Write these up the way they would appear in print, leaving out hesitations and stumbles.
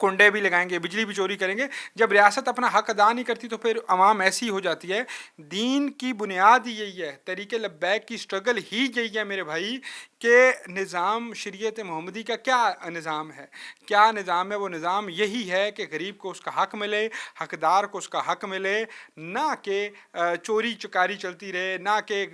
کنڈے بھی لگائیں گے, بجلی بھی چوری کریں گے. جب ریاست اپنا حق ادا نہیں کرتی تو پھر عوام ایسی ہو جاتی ہے. دین کی بنیاد ہی یہی ہے, تحریک لبیک کی سٹرگل ہی یہی ہے میرے بھائی, کہ نظام شریعت محمدی کا کیا نظام ہے, کیا نظام ہے. وہ نظام یہی ہے کہ غریب کو اس کا حق ملے, حقدار کو اس کا حق ملے, نہ کہ چوری چکاری چلتی رہے, نہ کہ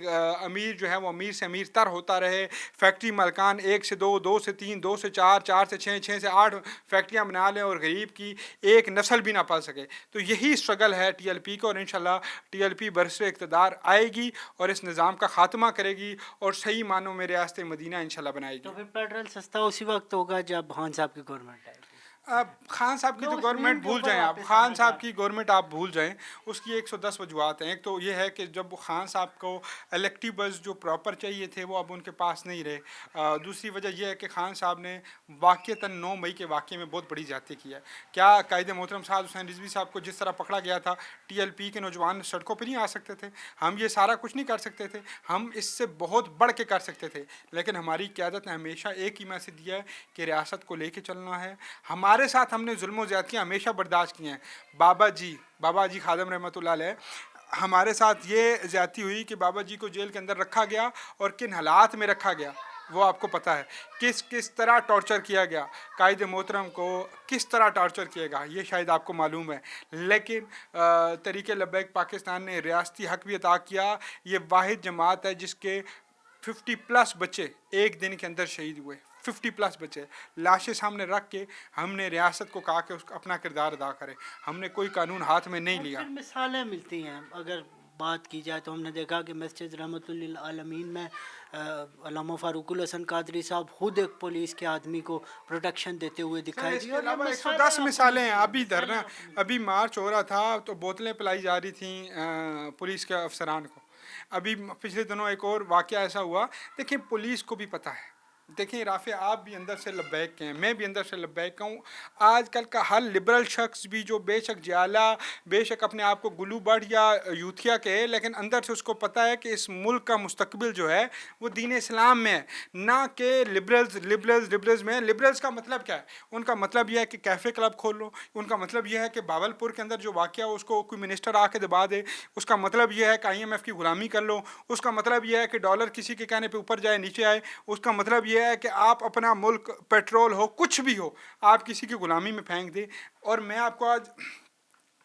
امیر جو ہے وہ امیر سے امیر تر ہوتا رہے, فیکٹری مالکان 1 سے 2, 2 سے 3, 2 سے 4, 4 سے 6, 6 سے 8 فیکٹریاں بنا لیں اور غریب کی ایک نسل بھی نہ پال سکے. تو یہی سٹرگل ہے ٹی ایل پی کو, اور انشاءاللہ ٹی ایل پی برسر اقتدار آئے گی اور اس نظام کا خاتمہ کرے گی اور صحیح معنوں میں ریاست مدینہ انشاءاللہ بنائے گی. تو پھر پیٹرول سستا اسی وقت ہوگا جب خان صاحب کی گورنمنٹ آئے گی. اب خان صاحب کی تو لوگ اس گورنمنٹ میم کے بھول اوپر جائیں, آپ واپس خان آنا صاحب چاہتے کی گورنمنٹ آپ بھول جائیں, اس کی 110 وجوہات ہیں. ایک تو یہ ہے کہ جب خان صاحب کو الیکٹیبلز جو پراپر چاہیے تھے وہ اب ان کے پاس نہیں رہے. دوسری وجہ یہ ہے کہ خان صاحب نے واقعتاً 9 مئی کے واقعے میں بہت بڑی زیادتی کی ہے. کیا قائد محترم سعد حسین رضوی صاحب کو جس طرح پکڑا گیا تھا, ٹی ایل پی کے نوجوان سڑکوں پہ نہیں آ سکتے تھے؟ ہم یہ سارا کچھ نہیں کر سکتے تھے, ہم اس سے بہت بڑھ کے کر سکتے تھے, لیکن ہماری قیادت نے ہمیشہ ایک ہی میسج دیا ہے کہ ریاست کو لے کے چلنا ہے. ہمارے ساتھ ہم نے ظلم و زیادتیاں ہمیشہ برداشت کی ہیں. بابا جی خادم رحمۃ اللہ علیہ, ہمارے ساتھ یہ زیادتی ہوئی کہ بابا جی کو جیل کے اندر رکھا گیا, اور کن حالات میں رکھا گیا وہ آپ کو پتہ ہے. کس طرح ٹارچر کیا گیا, قائد محترم کو کس طرح ٹارچر کیا گیا یہ شاید آپ کو معلوم ہے. لیکن تحریک لبیک پاکستان نے ریاستی حق بھی عطا کیا. یہ واحد جماعت ہے جس کے 50+ بچے ایک دن کے اندر شہید ہوئے. 50+ بچے لاشیں سامنے رکھ کے ہم نے ریاست کو کہا کہ اس اپنا کردار ادا کرے. ہم نے کوئی قانون ہاتھ میں نہیں لیا. پھر مثالیں ملتی ہیں اگر بات کی جائے تو ہم نے دیکھا کہ مسجد رحمۃ للعالمین میں علامہ فاروق الحسن قادری صاحب خود ایک پولیس کے آدمی کو پروٹیکشن دیتے ہوئے دکھائی اس دی. کے اور یہ علاوہ مثالیں 110 آپ کو مثالیں ہیں. ملتی ابھی مثالیں دھرنا, آپ کو ملتی ابھی مارچ ہو رہا تھا تو بوتلیں پلائی جا رہی تھیں پولیس کے افسران کو. ابھی پچھلے دنوں ایک اور واقعہ ایسا ہوا. دیکھیں پولیس کو بھی پتہ ہے, دیکھیں رافع آپ بھی اندر سے لبیک کے ہیں, میں بھی اندر سے لبیک کا ہوں. آج کل کا ہر لبرل شخص بھی جو بے شک جالا, بے شک اپنے آپ کو گلو بڑھ یا یوتھیا کہے, لیکن اندر سے اس کو پتہ ہے کہ اس ملک کا مستقبل جو ہے وہ دین اسلام میں ہے, نہ کہ لبرلز میں. لبرلز کا مطلب کیا ہے؟ ان کا مطلب یہ ہے کہ کیفے کلب کھول لو. ان کا مطلب یہ ہے کہ باولپور کے اندر جو واقعہ اس کو کوئی منسٹر آ کے دبا دے. اس کا مطلب یہ ہے کہ IMF کی غلامی کر لو. اس کا مطلب یہ ہے کہ ڈالر کسی کے کہنے پہ اوپر جائے نیچے آئے. اس کا مطلب یہ ہے کہ آپ اپنا ملک پیٹرول ہو کچھ بھی ہو آپ کسی کی غلامی میں پھینک دیں. اور میں آپ کو آج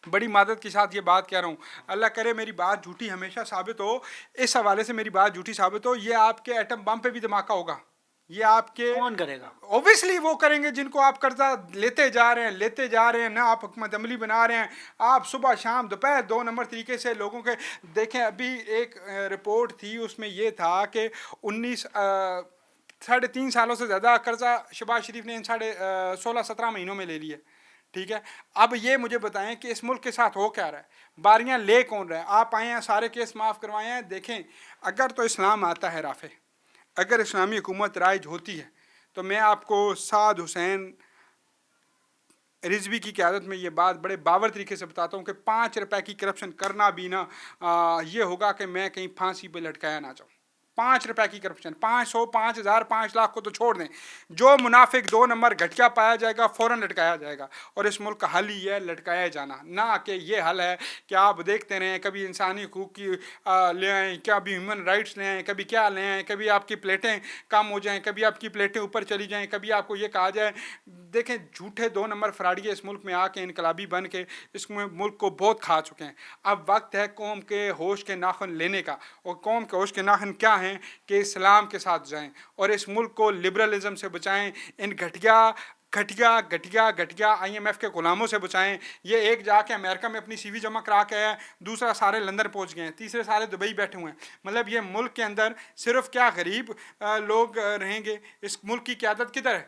بڑی مدد کے ساتھ یہ بات کہہ رہا ہوں, اللہ کرے میری بات جھوٹی ہمیشہ ثابت ہو, اس حوالے سے میری بات جھوٹی ثابت ہو. یہ آپ کے ایٹم بم پہ بھی دھماکہ ہوگا. یہ آپ کے کون کرے گا؟ اوبیسلی وہ کریں گے جن کو آپ قرضہ لیتے جا رہے ہیں, نہ آپ حکمت عملی بنا رہے ہیں. آپ صبح شام دوپہر 2 نمبر طریقے سے لوگوں کے دیکھیں. ابھی ایک رپورٹ تھی, اس میں یہ تھا کہ 3.5 سالوں سے زیادہ قرضہ شہباز شریف نے ان 16-17 مہینوں میں لے لیے. ٹھیک ہے, اب یہ مجھے بتائیں کہ اس ملک کے ساتھ ہو کیا رہا ہے, باریاں لے کون رہا ہے؟ آپ آئے ہیں سارے کیس معاف کروائے ہیں. دیکھیں اگر تو اسلام آتا ہے رافع, اگر اسلامی حکومت رائج ہوتی ہے تو میں آپ کو سعد حسین رضوی کی قیادت میں یہ بات بڑے باور طریقے سے بتاتا ہوں کہ 5 روپے کی کرپشن کرنا بھی نا یہ ہوگا کہ میں کہیں پھانسی پہ لٹکایا نہ جاؤں. 5 روپے کی کرپشن, 500, 5,000, 5 لاکھ کو تو چھوڑ دیں. جو منافق 2 نمبر گھٹیا پایا جائے گا فوراً لٹکایا جائے گا. اور اس ملک کا حل ہی ہے لٹکایا جانا, نہ کہ یہ حل ہے کہ آپ دیکھتے رہیں کبھی انسانی حقوق کی لے آئیں, کبھی ہیومن رائٹس لے آئیں, کبھی کیا لے آئیں, کبھی آپ کی پلیٹیں کم ہو جائیں, کبھی آپ کی پلیٹیں اوپر چلی جائیں, کبھی آپ کو یہ کہا جائے. دیکھیں جھوٹے 2 نمبر فراڈی اس ملک میں آ کے انقلابی بن کے اس ملک کو بہت کھا چکے ہیں. اب وقت ہے قوم کے ہوش کے ناخن لینے کا, اور قوم کے ہوش کے ناخن کیا ہیں کہ اسلام کے ساتھ جائیں اور اس ملک کو لبرلزم سے بچائیں, ان گھٹیا IMF کے غلاموں سے بچائیں. یہ ایک جا کے امریکہ میں اپنی CV جمع کرا کے ہے, دوسرا سارے لندن پہنچ گئے ہیں, تیسرے سارے دبئی بیٹھے ہوئے ہیں. مطلب یہ ملک کے اندر صرف کیا غریب لوگ رہیں گے؟ اس ملک کی قیادت کدھر ہے؟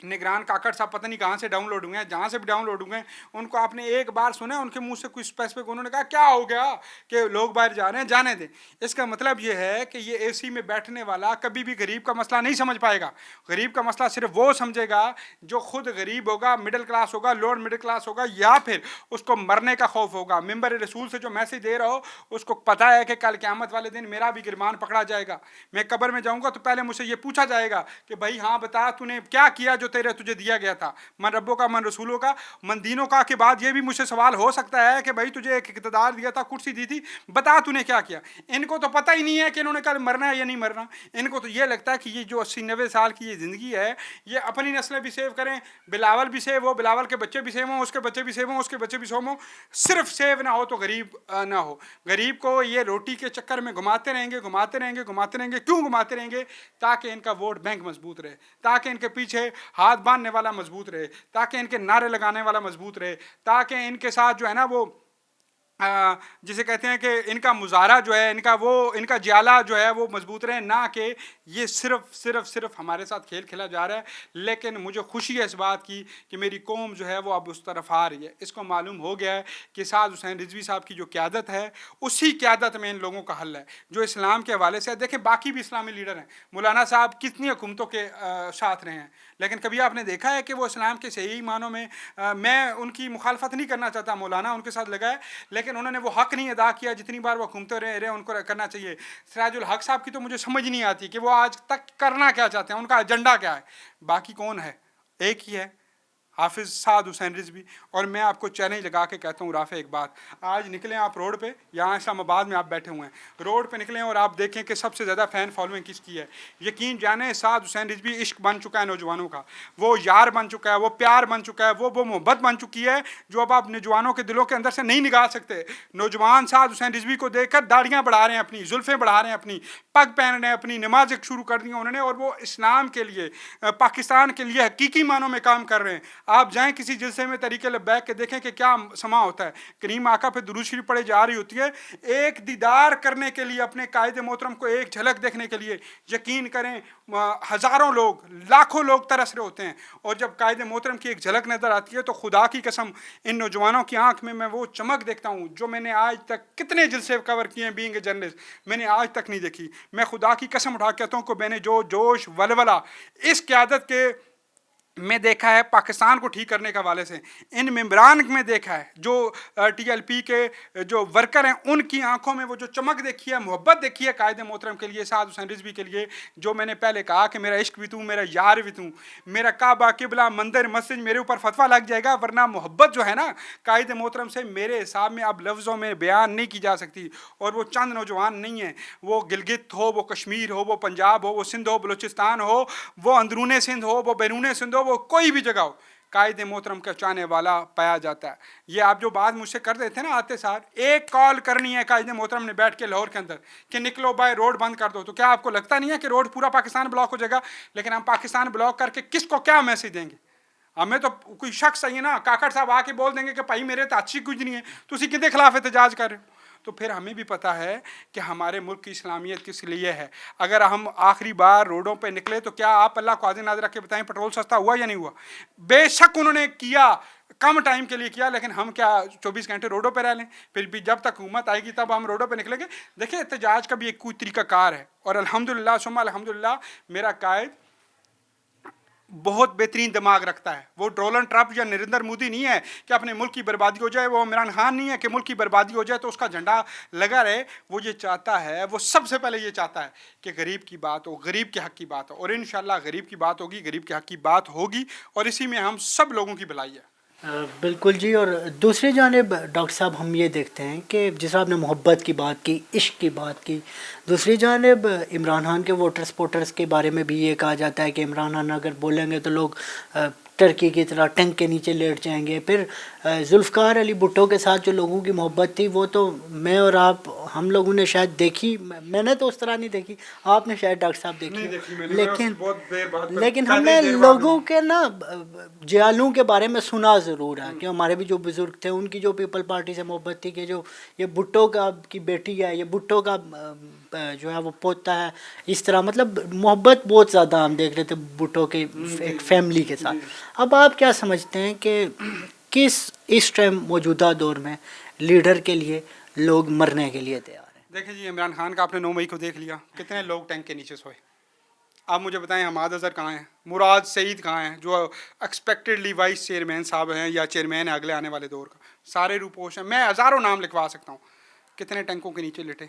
نگران کاکڑ صاحب پتہ نہیں کہاں سے ڈاؤن لوڈ ہوئے ہیں, جہاں سے بھی ڈاؤن لوڈ ہوئے ہیں ان کو آپ نے ایک بار سنا ان کے منہ سے کوئی اسپیسیفک انہوں نے کہا کیا ہو گیا کہ لوگ باہر جا رہے ہیں, جانے دیں. اس کا مطلب یہ ہے کہ یہ AC میں بیٹھنے والا کبھی بھی غریب کا مسئلہ نہیں سمجھ پائے گا. غریب کا مسئلہ صرف وہ سمجھے گا جو خود غریب ہوگا, مڈل کلاس ہوگا, لوور مڈل کلاس ہوگا, یا پھر اس کو مرنے کا خوف ہوگا. ممبر رسول سے جو میسج دے رہا ہو اس کو پتہ ہے کہ کل قیامت والے دن میرا بھی گرمان پکڑا جائے گا. میں قبر میں جاؤں گا تو پہلے مجھ سے یہ پوچھا جائے گا کہ بھائی ہاں بتا تو نے کیا کیا جو تیرے تجھے دیا گیا تھا، من ربوں کا من رسولوں کا من دینوں کا، کے بعد یہ بھی مجھ سے سوال ہو سکتا ہے کہ بھائی تجھے ایک اقتدار دیا تھا، کرسی دی تھی، بتا تو نے کیا کیا. ان کو تو پتہ ہی نہیں ہے کہ انہوں نے کل مرنا ہے یا نہیں مرنا. ان کو تو یہ لگتا ہے کہ یہ جو 80-90 سال کی یہ زندگی ہے یہ اپنی نسلیں بھی سیو کریں، بلاول بھی سیو ہو، بلاول کے بچے بھی سیو ہوں، اس کے بچے بھی سیو ہوں، اس کے بچے بھی سیو ہوں، صرف سیو نہ ہو تو غریب نہ ہو. غریب کو یہ روٹی کے چکر میں گھماتے رہیں گے، گھماتے رہیں گے، گھماتے رہیں گے. کیوں گھماتے رہیں گے؟ تاکہ ان کا ووٹ بینک مضبوط رہے، تاکہ ان کے پیچھے ہاتھ باندھنے والا مضبوط رہے، تاکہ ان کے نعرے لگانے والا مضبوط رہے، تاکہ ان کے ساتھ جو ہے نا وہ جسے کہتے ہیں کہ ان کا مظاہرہ جو ہے، ان کا جیالہ جو ہے وہ مضبوط رہے، نہ کہ یہ صرف ہمارے ساتھ کھیل کھیلا جا رہا ہے. لیکن مجھے خوشی ہے اس بات کی کہ میری قوم جو ہے وہ اب اس طرف آ رہی ہے. اس کو معلوم ہو گیا ہے کہ سعد حسین رضوی صاحب کی جو قیادت ہے اسی قیادت میں ان لوگوں کا حل ہے جو اسلام کے حوالے سے. دیکھیں باقی بھی اسلامی لیڈر ہیں، مولانا صاحب کتنی حکومتوں کے ساتھ رہے ہیں، لیکن کبھی آپ نے دیکھا ہے کہ وہ اسلام کے صحیح معنوں میں، میں ان کی مخالفت نہیں کرنا چاہتا، مولانا ان کے ساتھ لگا ہے، لیکن انہوں نے وہ حق نہیں ادا کیا جتنی بار وہ حکومتیں رہے ان کو کرنا چاہیے. سراج الحق صاحب کی تو مجھے سمجھ نہیں آتی کہ وہ آج تک کرنا کیا چاہتے ہیں، ان کا ایجنڈا کیا ہے. باقی کون ہے؟ ایک ہی ہے، حافظ سعد حسین رضوی. اور میں آپ کو چیلنج لگا کے کہتا ہوں رافع ایک بات، آج نکلیں آپ روڈ پہ، یہاں اسلام آباد میں آپ بیٹھے ہوئے ہیں، روڈ پہ نکلیں اور آپ دیکھیں کہ سب سے زیادہ فین فالوئنگ کس کی ہے. یقین جانیں سعد حسین رضوی عشق بن چکا ہے نوجوانوں کا، وہ یار بن چکا ہے، وہ پیار بن چکا ہے، وہ محبت بن چکی ہے جو اب آپ نوجوانوں کے دلوں کے اندر سے نہیں نکال سکتے. نوجوان سعد حسین رضوی کو دیکھ کر داڑیاں بڑھا رہے ہیں، اپنی زلفیں بڑھا رہے ہیں، اپنی پگ پہن رہے ہیں، اپنی نمازیں شروع کر دی انہوں نے، اور وہ اسلام کے لیے، پاکستان کے لیے حقیقی معنوں میں کام کر رہے ہیں. آپ جائیں کسی جلسے میں طریقے لبیک کے دیکھیں کہ کیا سما ہوتا ہے. کریم آقا پہ درود شریف پڑھے جا رہی ہوتی ہے ایک دیدار کرنے کے لیے، اپنے قائد محترم کو ایک جھلک دیکھنے کے لیے. یقین کریں ہزاروں لوگ، لاکھوں لوگ ترس رہے ہوتے ہیں، اور جب قائد محترم کی ایک جھلک نظر آتی ہے تو خدا کی قسم ان نوجوانوں کی آنکھ میں وہ چمک دیکھتا ہوں جو میں نے آج تک کتنے جلسے کور کیے ہیں بینگ اے جرنلسٹ، میں نے آج تک نہیں دیکھی. میں خدا کی قسم اٹھا کہتا ہوں کہ میں نے جو جوش ولولہ اس قیادت کے میں دیکھا ہے پاکستان کو ٹھیک کرنے کے حوالے سے، ان ممبران میں دیکھا ہے جو ٹی ایل پی کے جو ورکر ہیں ان کی آنکھوں میں وہ جو چمک دیکھی ہے، محبت دیکھی ہے قائد محترم کے لیے، سعد حسین رضوی کے لیے. جو میں نے پہلے کہا کہ میرا عشق بھی تو، میرا یار بھی تو، میرا کعبہ قبلہ مندر مسجد میرے اوپر فتویٰ لگ جائے گا، ورنہ محبت جو ہے نا قائد محترم سے میرے حساب میں اب لفظوں میں بیان نہیں کی جا سکتی. اور وہ چند نوجوان نہیں ہیں، وہ گلگت ہو، وہ کشمیر ہو، وہ پنجاب ہو، وہ سندھ ہو، بلوچستان ہو، وہ اندرون سندھ ہو، وہ بیرون سندھ ہو، وہ کوئی بھی جگہ ہو، قائد محترم کا چاہنے والا پایا جاتا ہے. یہ آپ جو بات مجھ سے کر رہے تھے نا آتے سار، ایک کال کرنی ہے قائد محترم نے بیٹھ کے لاہور کے اندر کہ نکلو بھائی روڈ بند کر دو، تو کیا آپ کو لگتا نہیں ہے کہ روڈ پورا پاکستان بلاک ہو جائے گا؟ لیکن ہم پاکستان بلاک کر کے کس کو کیا میسج دیں گے؟ ہمیں تو کوئی شخص چاہیے نا، کاکڑ صاحب آ کے بول دیں گے کہ بھائی میرے تو اچھی کچھ نہیں ہے، تو اسی کے خلاف احتجاج کر رہے ہو. تو پھر ہمیں بھی پتہ ہے کہ ہمارے ملک کی اسلامیت کس لیے ہے. اگر ہم آخری بار روڈوں پہ نکلے تو کیا آپ اللہ کو حاضر ناظر رکھ کے بتائیں پٹرول سستا ہوا یا نہیں ہوا؟ بے شک انہوں نے کیا، کم ٹائم کے لیے کیا، لیکن ہم کیا 24 گھنٹے روڈوں پہ رہ لیں؟ پھر بھی جب تک حکومت آئے گی تب ہم روڈوں پہ نکلیں گے. دیکھیں احتجاج کا بھی ایک کوئی طریقہ کار ہے، اور الحمدللہ ثم الحمدللہ میرا قائد بہت بہترین دماغ رکھتا ہے. وہ ڈونلڈ ٹرمپ یا نریندر مودی نہیں ہے کہ اپنے ملک کی بربادی ہو جائے، وہ عمران خان نہیں ہے کہ ملک کی بربادی ہو جائے تو اس کا جھنڈا لگا رہے. وہ یہ چاہتا ہے، وہ سب سے پہلے یہ چاہتا ہے کہ غریب کی بات ہو، غریب کے حق کی بات ہو، اور انشاءاللہ غریب کی بات ہوگی، غریب کے حق کی بات ہوگی، اور اسی میں ہم سب لوگوں کی بھلائی ہے. بالکل جی. اور دوسری جانب ڈاکٹر صاحب ہم یہ دیکھتے ہیں کہ جس آپ نے محبت کی بات کی، عشق کی بات کی، دوسری جانب عمران خان کے ووٹر سپورٹرز کے بارے میں بھی یہ کہا جاتا ہے کہ عمران خان اگر بولیں گے تو لوگ ٹرکی کی طرح ٹینک کے نیچے لیٹ جائیں گے. پھر ذوالفقار علی بھٹو کے ساتھ جو لوگوں کی محبت تھی وہ تو میں اور آپ ہم لوگوں نے شاید دیکھی، میں نے تو اس طرح نہیں دیکھی، آپ نے شاید ڈاکٹر صاحب دیکھی، لیکن ہم نے لوگوں کے نا جیالوں کے بارے میں سنا ضرور ہے کہ ہمارے بھی جو بزرگ تھے ان کی جو پیپل پارٹی سے محبت تھی کہ جو یہ بھٹو کا کی بیٹی ہے، یہ بھٹو کا جو ہے وہ پوتا ہے، اس طرح مطلب محبت بہت زیادہ ہم دیکھ رہے تھے بھٹو کے ایک فیملی کے ساتھ. اب آپ کیا سمجھتے ہیں کہ اس ٹائم موجودہ دور میں لیڈر کے لیے لوگ مرنے کے لیے تیار ہیں؟ دیکھیں جی عمران خان کا آپ نے 9 مئی کو دیکھ لیا، کتنے لوگ ٹینک کے نیچے سوئے. آپ مجھے بتائیں حماد اظہر کہاں ہیں، مراد سعید کہاں ہیں جو ایکسپیکٹڈلی وائس چیئرمین صاحب ہیں یا چیئرمین ہیں اگلے آنے والے دور کا، سارے روپوش ہیں، میں ہزاروں نام لکھوا سکتا ہوں. کتنے ٹینکوں کے نیچے لٹے.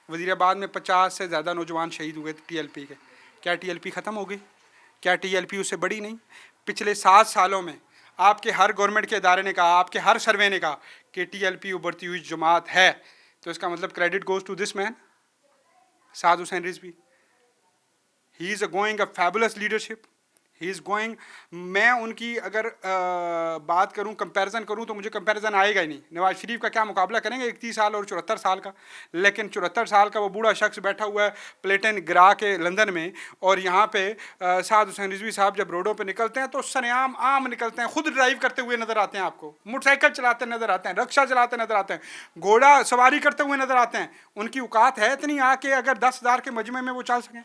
وزیر آباد میں 50 سے زیادہ نوجوان شہید ہوئے ٹی ایل پی کے. کیا ٹی ایل پی ختم ہو گئی؟ کیا ٹی ایل پی اس سے بڑی نہیں؟ پچھلے 7 سالوں میں آپ کے ہر گورنمنٹ کے ادارے نے کہا, آپ کے ہر سروے نے کہا کہ ٹی ایل پی ابھرتی ہوئی جماعت ہے, تو اس کا مطلب credit goes to this man Saad Hussain Rizvi. He is going a fabulous leadership, he is going. میں ان کی اگر بات کروں, کمپیریزن کروں, تو مجھے کمپیریزن آئے گا ہی نہیں. نواز شریف کا کیا مقابلہ کریں گے 31 سال اور 74 سال کا, لیکن 74 سال کا وہ بوڑھا شخص بیٹھا ہوا ہے پلیٹن گرا کے لندن میں, اور یہاں پہ سعد حسین رضوی صاحب جب روڈوں پہ نکلتے ہیں تو سریعام عام نکلتے ہیں, خود ڈرائیو کرتے ہوئے نظر آتے ہیں آپ کو, موٹر سائیکل چلاتے نظر آتے ہیں, رکشہ چلاتے نظر آتے ہیں, گھوڑا سواری کرتے ہوئے نظر آتے ہیں. ان کی اوقات ہے اتنی آ کے اگر 10,000 کے مجمع میں وہ چل سکیں,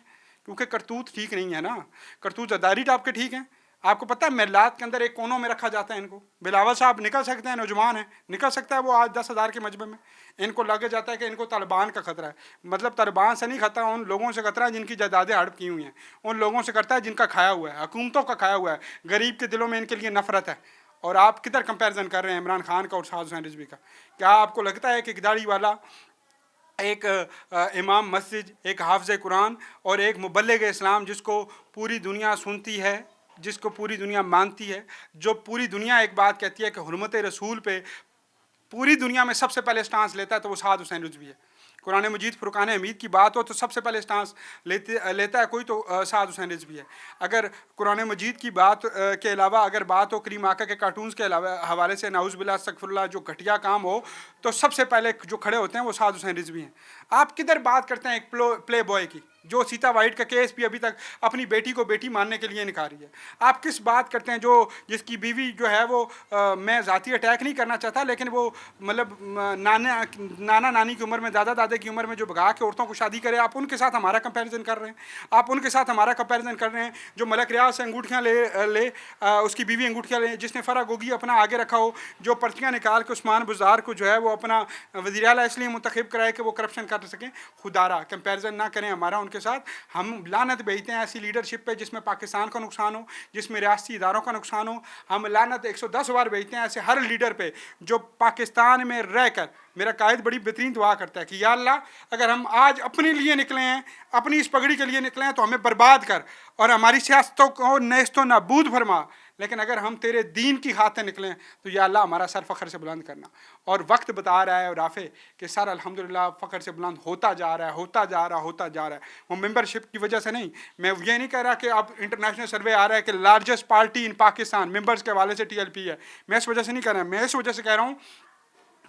کیونکہ کرتوت ٹھیک نہیں ہے نا, کرتوت زداری ٹاپ کے ٹھیک ہیں. آپ کو پتہ ہے محلات کے اندر ایک کونوں میں رکھا جاتا ہے ان کو. بلاول صاحب نکل سکتے ہیں, نوجوان ہیں, نکل سکتا ہے وہ آج 10,000 کے مجمع میں. ان کو لگے جاتا ہے کہ ان کو طالبان کا خطرہ ہے. مطلب طالبان سے نہیں خطرہ, ان لوگوں سے خطرہ ہے جن کی جائیدادیں ہڑپ کی ہوئی ہیں, ان لوگوں سے کرتا ہے جن کا کھایا ہوا ہے, حکومتوں کا کھایا ہوا ہے. غریب کے دلوں میں ان کے لیے نفرت ہے. اور آپ کدھر کمپیریزن کر رہے ہیں عمران خان کا اور سعد حسین رضوی کا؟ کیا آپ کو لگتا ہے کہ گداڑی والا ایک امام مسجد, ایک حافظ قرآن اور ایک مبلغ اسلام جس کو پوری دنیا سنتی ہے, جس کو پوری دنیا مانتی ہے, جو پوری دنیا ایک بات کہتی ہے کہ حرمت رسول پہ پوری دنیا میں سب سے پہلے سٹانس لیتا ہے, تو وہ سعد حسین رضوی ہے. قرآن مجید فرقان حمید کی بات ہو تو سب سے پہلے سٹانس لیتا ہے کوئی, تو سعد حسین رضوی ہے. اگر قرآن مجید کی بات کے علاوہ اگر بات ہو کریم آقا کے کارٹونز کے علاوہ حوالے سے, نعوذ باللہ استغفر اللہ, جو گھٹیا کام ہو, تو سب سے پہلے جو کھڑے ہوتے ہیں وہ سعد حسین رضوی ہیں. آپ کدھر بات کرتے ہیں ایک پلے بوائے کی, جو سیتا وائٹ کا کیس بھی ابھی تک اپنی بیٹی کو بیٹی ماننے کے لیے نکال رہی ہے. آپ کس بات کرتے ہیں جو جس کی بیوی جو ہے وہ, میں ذاتی اٹیک نہیں کرنا چاہتا, لیکن وہ مطلب نانا نانی کی عمر میں, دادا دادے کی عمر میں جو بھگا کے عورتوں کو شادی کرے, آپ ان کے ساتھ ہمارا کمپیریزن کر رہے ہیں. آپ ان کے ساتھ ہمارا کمپیریزن کر رہے ہیں جو ملک ریاض سے انگوٹھیاں لے اس کی بیوی انگوٹھیاں لے, جس نے فرح گوگی اپنا آگے رکھا ہو, جو پرچیاں نکال کے عثمان بزار کو جو ہے وہ اپنا وزیر اعلیٰ اس لیے منتخب کرائے کہ وہ کرپشن کر سکیں. خدا را کمپیریزن نہ کریں ہمارا ان کے ساتھ. ہم لعنت بھیجتے ہیں ایسی لیڈرشپ پہ جس میں پاکستان کا نقصان ہو, جس میں ریاستی اداروں کا نقصان ہو. ہم لعنت 110 بار بھیجتے ہیں ایسے ہر لیڈر پہ جو پاکستان میں رہ کر, میرا قائد بڑی بہترین دعا کرتا ہے کہ یا اللہ اگر ہم آج اپنے لیے نکلے ہیں, اپنی اس پگڑی کے لیے نکلے ہیں, تو ہمیں برباد کر اور ہماری سیاستوں کو نیست و نابود فرما. لیکن اگر ہم تیرے دین کی خاطر نکلیں تو یا اللہ ہمارا سر فخر سے بلند کرنا. اور وقت بتا رہا ہے رافع کہ سر الحمدللہ فخر سے بلند ہوتا جا رہا ہے, ہوتا جا رہا ہے, ہوتا جا رہا ہے. وہ ممبرشپ کی وجہ سے نہیں, میں یہ نہیں کہہ رہا کہ اب انٹرنیشنل سروے آ رہا ہے کہ لارجسٹ پارٹی ان پاکستان ممبرس کے حوالے سے ٹی ایل پی ہے, میں اس وجہ سے نہیں کہہ رہا. میں اس وجہ سے کہہ رہا ہوں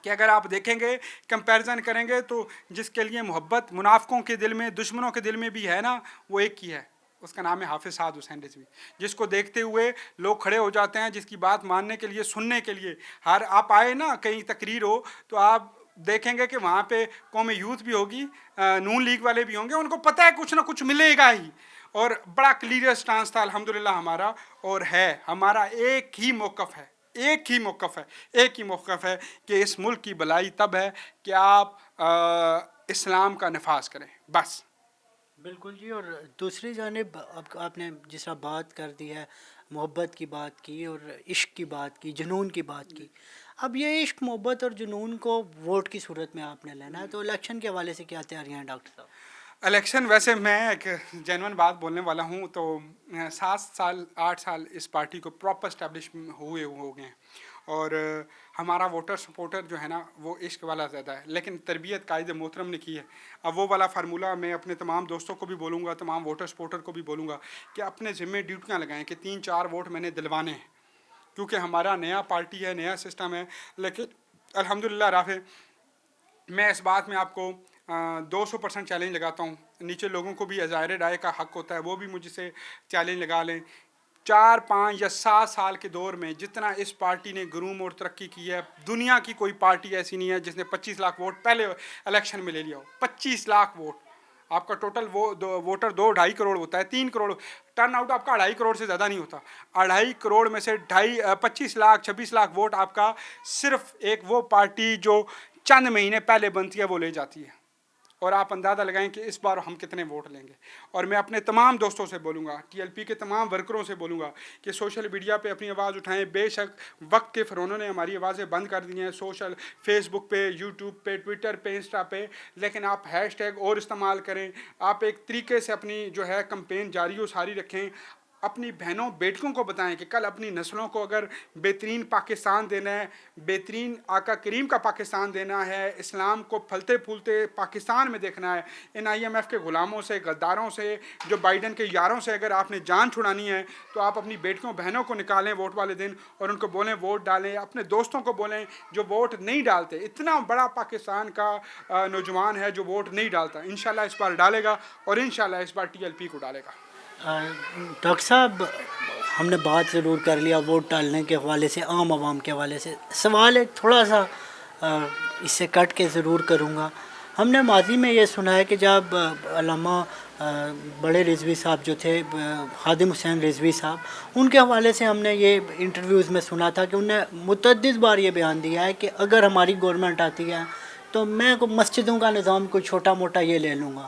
کہ اگر آپ دیکھیں گے, کمپیریزن کریں گے, تو جس کے لیے محبت منافقوں کے دل میں, دشمنوں کے دل میں بھی ہے نا, وہ ایک ہی ہے, اس کا نام ہے حافظ سعد حسین رضوی. جس کو دیکھتے ہوئے لوگ کھڑے ہو جاتے ہیں, جس کی بات ماننے کے لیے, سننے کے لیے. ہر آپ آئے نا کہیں تقریر ہو تو آپ دیکھیں گے کہ وہاں پہ قوم یوتھ بھی ہوگی, نون لیگ والے بھی ہوں گے, ان کو پتہ ہے کچھ نہ کچھ ملے گا ہی. اور بڑا کلیئر سٹانس تھا الحمدللہ ہمارا, اور ہے ہمارا ایک ہی موقف ہے, ایک ہی موقف ہے, ایک ہی موقف ہے کہ اس ملک کی بھلائی تب ہے کہ آپ اسلام کا نفاذ کریں, بس. بالکل جی. اور دوسری جانب اب آپ نے جس طرح بات کر دی ہے, محبت کی بات کی اور عشق کی بات کی, جنون کی بات کی. اب یہ عشق, محبت اور جنون کو ووٹ کی صورت میں آپ نے لینا ہے, تو الیکشن کے حوالے سے کیا تیاریاں ہیں ڈاکٹر صاحب؟ الیکشن, ویسے میں ایک جینون بات بولنے والا ہوں, تو 7 سال 8 سال اس پارٹی کو پراپر اسٹیبلش ہوئے ہو گئے ہیں, اور ہمارا ووٹر سپورٹر جو ہے نا وہ عشق والا زیادہ ہے, لیکن تربیت قائد محترم نے کی ہے. اب وہ والا فارمولہ میں اپنے تمام دوستوں کو بھی بولوں گا, تمام ووٹر سپورٹر کو بھی بولوں گا کہ اپنے ذمے ڈیوٹیاں لگائیں کہ 3-4 ووٹ میں نے دلوانے ہیں, کیونکہ ہمارا نیا پارٹی ہے, نیا سسٹم ہے. لیکن الحمدللہ رافع, میں اس بات میں آپ کو 200% چیلنج لگاتا ہوں. نیچے لوگوں کو بھی ظاہر رائے کا حق ہوتا ہے, وہ بھی مجھ سے چیلنج لگا لیں. 4 5 یا 7 سال کے دور میں جتنا اس پارٹی نے گروم اور ترقی کی ہے, دنیا کی کوئی پارٹی ایسی نہیں ہے جس نے 25 لاکھ ووٹ پہلے الیکشن میں لے لیا ہو. 25 لاکھ ووٹ, آپ کا ٹوٹل ووٹر 2-2.5 کروڑ ہوتا ہے, 3 کروڑ ٹرن آؤٹ آپ کا 2.5 کروڑ سے زیادہ نہیں ہوتا. 2.5 کروڑ میں سے 25 لاکھ 26 لاکھ ووٹ آپ کا صرف ایک وہ پارٹی جو چند مہینے پہلے بنتی ہے وہ لے جاتی ہے. اور آپ اندازہ لگائیں کہ اس بار ہم کتنے ووٹ لیں گے. اور میں اپنے تمام دوستوں سے بولوں گا, ٹی ایل پی کے تمام ورکروں سے بولوں گا کہ سوشل میڈیا پہ اپنی آواز اٹھائیں. بے شک وقت کے فرونوں نے ہماری آوازیں بند کر دی ہیں, فیس بک پہ, یوٹیوب پہ, ٹویٹر پہ, انسٹا پہ, لیکن آپ ہیش ٹیگ اور استعمال کریں. آپ ایک طریقے سے اپنی جو ہے کمپین جاری و ساری رکھیں. اپنی بہنوں بیٹیوں کو بتائیں کہ کل اپنی نسلوں کو اگر بہترین پاکستان دینا ہے، بہترین آقا کریم کا پاکستان دینا ہے، اسلام کو پھلتے پھولتے پاکستان میں دیکھنا ہے، ان IMF کے غلاموں سے، غداروں سے، جو بائیڈن کے یاروں سے اگر آپ نے جان چھڑانی ہے تو آپ اپنی بیٹیوں بہنوں کو نکالیں ووٹ والے دن اور ان کو بولیں ووٹ ڈالیں. اپنے دوستوں کو بولیں جو ووٹ نہیں ڈالتے. اتنا بڑا پاکستان کا نوجوان ہے جو ووٹ نہیں ڈالتا، انشاءاللہ اس بار ڈالے گا اور انشاءاللہ اس بار TLP کو ڈالے گا. ڈاکٹر صاحب ہم نے بات ضرور کر لیا ووٹ ڈالنے کے حوالے سے، عام عوام کے حوالے سے. سوال ایک تھوڑا سا اس سے کٹ کے ضرور کروں گا. ہم نے ماضی میں یہ سنا ہے کہ جب علامہ بڑے رضوی صاحب جو تھے، خادم حسین رضوی صاحب، ان کے حوالے سے ہم نے یہ انٹرویوز میں سنا تھا کہ انہوں نے متعدد بار یہ بیان دیا ہے کہ اگر ہماری گورنمنٹ آتی ہے تو میں مسجدوں کا نظام کوئی چھوٹا موٹا یہ لے لوں گا.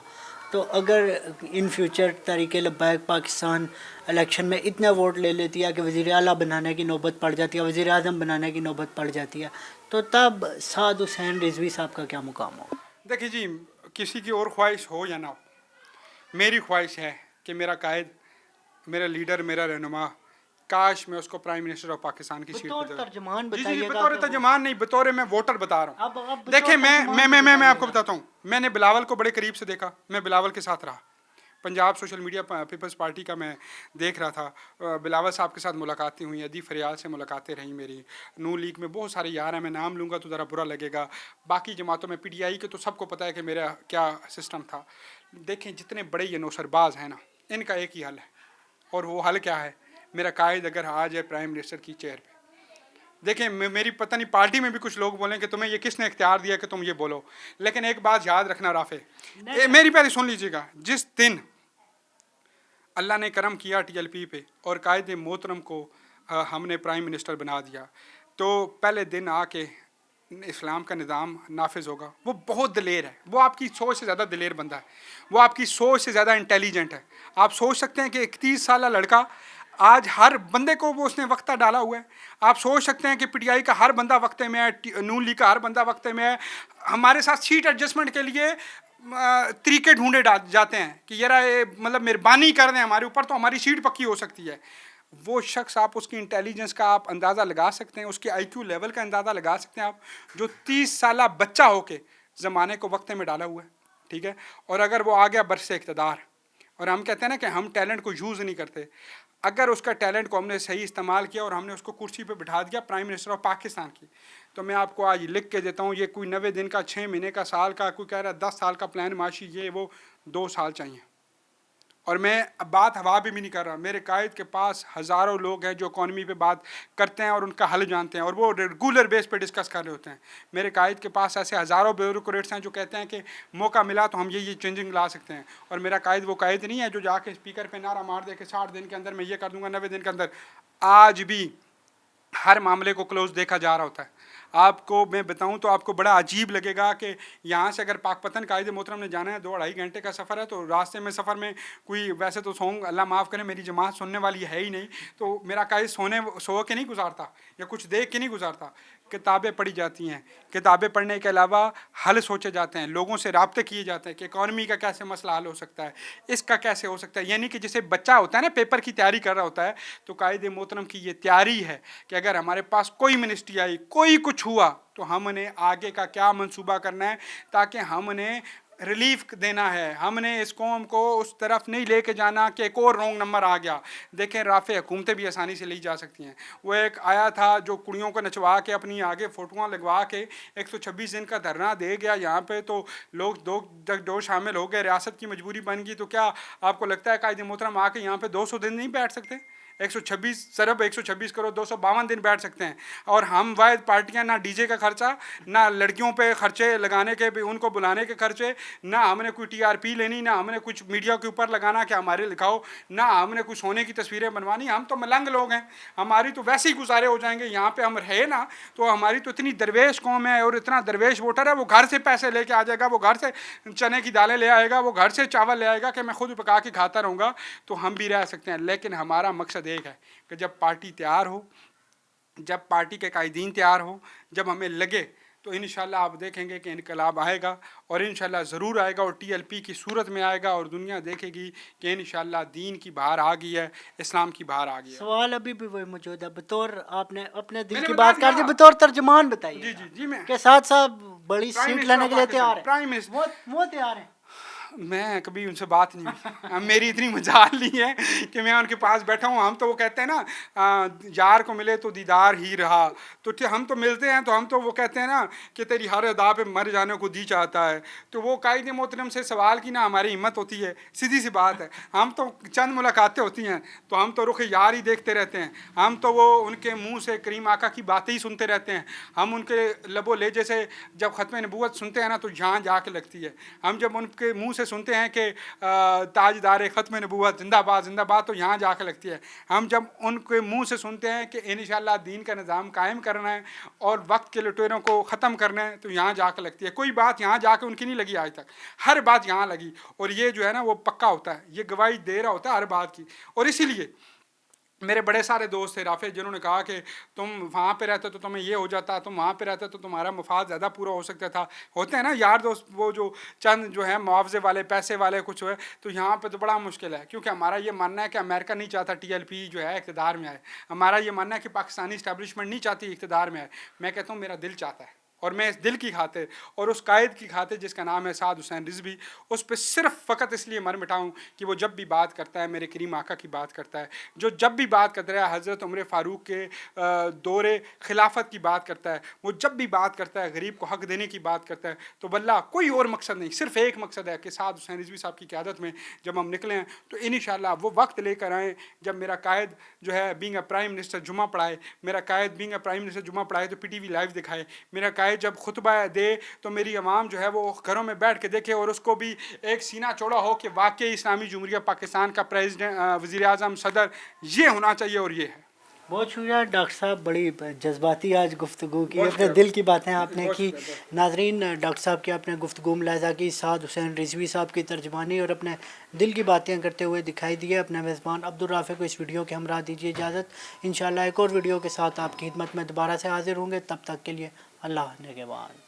تو اگر in future Tehreek Labbaik Pakistan election میں اتنا ووٹ لے لیتی ہے کہ وزیر اعلیٰ بنانے کی نوبت پڑ جاتی ہے، وزیر اعظم بنانے کی نوبت پڑ جاتی ہے، تو تب سعد حسین رضوی صاحب کا کیا مقام ہوگا؟ دیکھیے جی، کسی کی اور خواہش ہو یا نہ ہو، میری خواہش ہے کہ میرا قائد، میرا لیڈر، میرا رہنما، کاش میں اس کو پرائم منسٹر آف پاکستان کی سیٹ بطور پہ ترجمان جی جی بتائیے گا بطور کہ ترجمان نہیں، بطور میں ووٹر بتا رہا اب ہوں. بطور دیکھیں ترجمان میں آپ کو بتائیے گا. بتاتا ہوں، میں نے بلاول کو بڑے قریب سے دیکھا، میں بلاول کے ساتھ رہا، پنجاب سوشل میڈیا پیپلز پارٹی کا میں دیکھ رہا تھا. بلاول صاحب کے ساتھ ملاقاتیں ہوئیں، ادیب فریال سے ملاقاتیں رہیں میری. نون لیگ میں بہت سارے یار ہیں، میں نام لوں گا تو ذرا برا لگے گا. باقی جماعتوں میں PTI کے تو سب کو پتہ ہے کہ میرا کیا سسٹم تھا. دیکھیں جتنے بڑے یہ نوسر باز ہیں نا، ان کا ایک ہی حل ہے، اور وہ حل کیا ہے؟ میرا قائد اگر آ جائے پرائم منسٹر کی چیئر پہ. دیکھیں میری پتہ نہیں پارٹی میں بھی کچھ لوگ بولیں کہ تمہیں یہ کس نے اختیار دیا کہ تم یہ بولو، لیکن ایک بات یاد رکھنا رافع، میری پہلے سن لیجیے گا. جس دن اللہ نے کرم کیا TLP پہ اور قائد محترم کو ہم نے پرائم منسٹر بنا دیا، تو پہلے دن آ کے اسلام کا نظام نافذ ہوگا. وہ بہت دلیر ہے، وہ آپ کی سوچ سے زیادہ دلیر بندہ ہے، وہ آپ کی سوچ سے زیادہ انٹیلیجنٹ ہے. آپ سوچ سکتے ہیں کہ 31 سالہ لڑکا آج ہر بندے کو وہ اس نے وقتہ ڈالا ہوا ہے. آپ سوچ سکتے ہیں کہ PTI کا ہر بندہ وقتے میں ہے، نون لیگ کا ہر بندہ وقتے میں ہے. ہمارے ساتھ سیٹ ایڈجسٹمنٹ کے لیے طریقے ڈھونڈے جاتے ہیں کہ یار مطلب مہربانی کر دیں ہمارے اوپر تو ہماری سیٹ پکی ہو سکتی ہے. وہ شخص، آپ اس کی انٹیلیجنس کا آپ اندازہ لگا سکتے ہیں، اس کے IQ لیول کا اندازہ لگا سکتے ہیں آپ، جو 30 سالہ بچہ ہو کے زمانے کو وقتے میں ڈالا ہوا ہے. ٹھیک ہے، اور اگر وہ آ گیا برس اقتدار، اور ہم کہتے ہیں نا کہ ہم ٹیلنٹ کو یوز نہیں کرتے، اگر اس کا ٹیلنٹ کو ہم نے صحیح استعمال کیا اور ہم نے اس کو کرسی پہ بٹھا دیا پرائم منسٹر آف پاکستان کی، تو میں آپ کو آج لکھ کے دیتا ہوں، یہ کوئی 90 دن کا، 6 مہینے کا، سال کا، کوئی کہہ رہا ہے 10 سال کا پلان معاشی، یہ وہ 2 سال چاہیے. اور میں بات ہوا بھی نہیں کر رہا، میرے قائد کے پاس ہزاروں لوگ ہیں جو اکانومی پہ بات کرتے ہیں اور ان کا حل جانتے ہیں اور وہ ریگولر بیس پہ ڈسکس کر رہے ہوتے ہیں. میرے قائد کے پاس ایسے ہزاروں بیوروکریٹس ہیں جو کہتے ہیں کہ موقع ملا تو ہم یہ چینجنگ لا سکتے ہیں. اور میرا قائد وہ قائد نہیں ہے جو جا کے اسپیکر پہ نعرہ مار دے کہ 60 دن کے اندر میں یہ کر دوں گا، 90 دن کے اندر. آج بھی ہر معاملے کو کلوز دیکھا جا رہا ہوتا ہے. آپ کو میں بتاؤں تو آپ کو بڑا عجیب لگے گا کہ یہاں سے اگر پاک پتن قائد محترم نے جانا ہے 2-2.5 گھنٹے کا سفر ہے، تو راستے میں سفر میں کوئی، ویسے تو سونگ اللہ معاف کرے میری جماعت سننے والی ہے ہی نہیں، تو میرا قائد سو کے نہیں گزارتا یا کچھ دیکھ کے نہیں گزارتا. کتابیں پڑھی جاتی ہیں، کتابیں پڑھنے کے علاوہ حل سوچے جاتے ہیں، لوگوں سے رابطے کیے جاتے ہیں کہ اکانومی کا کیسے مسئلہ حل ہو سکتا ہے، اس کا کیسے ہو سکتا ہے. یعنی کہ جسے بچہ ہوتا ہے نا پیپر کی تیاری کر رہا ہوتا ہے، تو قائد محترم کی یہ تیاری ہے کہ اگر ہمارے پاس کوئی منسٹری آئی، کوئی کچھ ہوا، تو ہم نے آگے کا کیا منصوبہ کرنا ہے تاکہ ہم نے ریلیف دینا ہے. ہم نے اس قوم کو اس طرف نہیں لے کے جانا کہ ایک اور رونگ نمبر آ گیا. دیکھیں رافع، حکومتیں بھی آسانی سے لی جا سکتی ہیں. وہ ایک آیا تھا جو کڑیوں کو نچوا کے اپنی آگے فوٹوਆਂ لگوا کے 126 دن کا دھرنا دے گیا یہاں پہ، تو لوگ دو شامل ہو گئے، ریاست کی مجبوری بن گئی. تو کیا آپ کو لگتا ہے قائد محترم آ کے یہاں پہ 200 دن نہیں بیٹھ سکتے؟ 126 ضرب 126 کرو 252 دن بیٹھ سکتے ہیں. اور ہم واحد پارٹیاں، نہ DJ کا خرچہ، نہ لڑکیوں پہ خرچے لگانے کے، ان کو بلانے کے خرچے، نہ ہم نے کوئی TRP لینی، نہ ہم نے کچھ میڈیا کے اوپر لگانا کہ ہمارے لکھاؤ، نہ ہم نے کوئی سونے کی تصویریں بنوانی. ہم تو ملنگ لوگ ہیں، ہماری تو ویسے ہی گزارے ہو جائیں گے. یہاں پہ ہم رہے نا تو ہماری تو اتنی درویش قوم ہے اور اتنا درویش ووٹر ہے، وہ گھر سے پیسے لے کے آ جائے گا، وہ گھر سے چنے کی دالیں لے آئے گا، وہ گھر سے چاول لے آئے گا کہ میں خود پکا کے کھاتا رہوں گا. تو ہم بھی رہ سکتے ہیں، لیکن ہمارا مقصد ایک ہے کہ جب پارٹی تیار ہو، جب پارٹی کے قائدین تیار ہو، جب ہمیں لگے تو انشاءاللہ آپ دیکھیں گے کہ انقلاب آئے گا، اور انشاءاللہ ضرور آئے گا، اور TLP کی صورت میں آئے گا، اور دنیا دیکھے گی کہ انشاءاللہ دین کی بہار آ گئی ہے، اسلام کی بہار آ گئی ہے۔ سوال ابھی بھی وہی موجود ہے، بطور آپ نے اپنے میں دل نے کی بتا بات کر دی، دیا۔ بطور ترجمان بتائیے جی جی جی، میں کہ ساتھ صاحب بڑی پرائم سیٹ منسٹر لینے آف کے لیے پاکستان، تیار پرائم ہے، منسٹر، وہ تیار ہے۔ میں کبھی ان سے بات نہیں ہوئی، میری اتنی مجال نہیں ہے کہ میں ان کے پاس بیٹھا ہوں۔ ہم تو وہ کہتے ہیں نا یار کو ملے تو دیدار ہی رہا، تو ہم تو ملتے ہیں تو ہم تو وہ کہتے ہیں نا کہ تیری ہر ادا پہ مر جانے کو دی چاہتا ہے، تو وہ قائد محترم سے سوال کی نا ہماری ہمت ہوتی ہے، سیدھی سی بات ہے۔ ہم تو چند ملاقاتیں ہوتی ہیں تو ہم تو رخ یار ہی دیکھتے رہتے ہیں، ہم تو وہ ان کے منہ سے کریم آقا کی باتیں ہی سنتے رہتے ہیں، ہم ان کے لب و لہجے سے جب ختم نبوت سنتے ہیں نا تو جہاں جا کے لگتی ہے، ہم جب ان کے منہ سے سنتے ہیں کہ تاجدار ختم نبوت زندہ باد زندہ باد تو یہاں جا کے لگتی ہے، ہم جب ان کے منہ سے سنتے ہیں کہ انشاءاللہ دین کا نظام قائم کرنا ہے اور وقت کے لٹیروں کو ختم کرنا ہے تو یہاں جا کے لگتی ہے۔ کوئی بات یہاں جا کے ان کی نہیں لگی آج تک، ہر بات یہاں لگی، اور یہ جو ہے نا وہ پکا ہوتا ہے، یہ گواہی دے رہا ہوتا ہے ہر بات کی۔ اور اسی لیے میرے بڑے سارے دوست تھے رافع، جنہوں نے کہا کہ تم وہاں پہ رہتے تو تمہیں یہ ہو جاتا، تم وہاں پہ رہتے تو تمہارا مفاد زیادہ پورا ہو سکتا تھا۔ ہوتے ہیں نا یار دوست وہ جو چند جو ہیں معاوضے والے پیسے والے کچھ ہوئے، تو یہاں پہ تو بڑا مشکل ہے، کیونکہ ہمارا یہ ماننا ہے کہ امریکہ نہیں چاہتا TLP جو ہے اقتدار میں آئے، ہمارا یہ ماننا ہے کہ پاکستانی اسٹیبلشمنٹ نہیں چاہتی اقتدار میں آئے۔ میں کہتا ہوں میرا دل چاہتا ہے، اور میں اس دل کی خاطر اور اس قائد کی خاطر جس کا نام ہے سعد حسین رضوی، اس پہ صرف فقط اس لیے مر مٹاؤں کہ وہ جب بھی بات کرتا ہے میرے کریم آقا کی بات کرتا ہے، جو جب بھی بات کرتا ہے حضرت عمر فاروق کے دور خلافت کی بات کرتا ہے، وہ جب بھی بات کرتا ہے غریب کو حق دینے کی بات کرتا ہے، تو واللہ کوئی اور مقصد نہیں، صرف ایک مقصد ہے کہ سعد حسین رضوی صاحب کی قیادت میں جب ہم نکلیں تو انشاءاللہ وہ وقت لے کر آئیں جب میرا قائد جو ہے بینگ اے پرائم منسٹر جمعہ پڑھائے، میرا قائد بینگ اے پرائم منسٹر جمعہ پڑھائے تو PTV لائیو دکھائے، میرا قائد جب خطبہ دے تو میری عوام جو ہے وہ گھروں میں بیٹھ کے دیکھے، اور اس کو بھی ایک سینہ چوڑا ہو کہ واقعی اسلامی جمہوریہ پاکستان کا پریزیڈنٹ وزیر اعظم صدر یہ ہونا چاہیے، اور یہ ہے۔ بہت شکریہ ڈاکٹر صاحب، بڑی جذباتی آج گفتگو کی، بہت اپنے شکریہ، دل کی باتیں آپ نے بہت کی۔ شکریہ۔ ناظرین، ڈاکٹر صاحب کی اپنے گفتگو ملاحظہ کی، سعد حسین رضوی صاحب کی ترجمانی اور اپنے دل کی باتیں کرتے ہوئے دکھائی دیے۔ اپنے میزبان عبدالرافع کو اس ویڈیو کے ہمراہ دیجیے اجازت، انشاءاللہ ایک اور ویڈیو کے ساتھ آپ کی خدمت میں دوبارہ سے حاضر ہوں گے، تب تک کے لیے اللہ نگہبان۔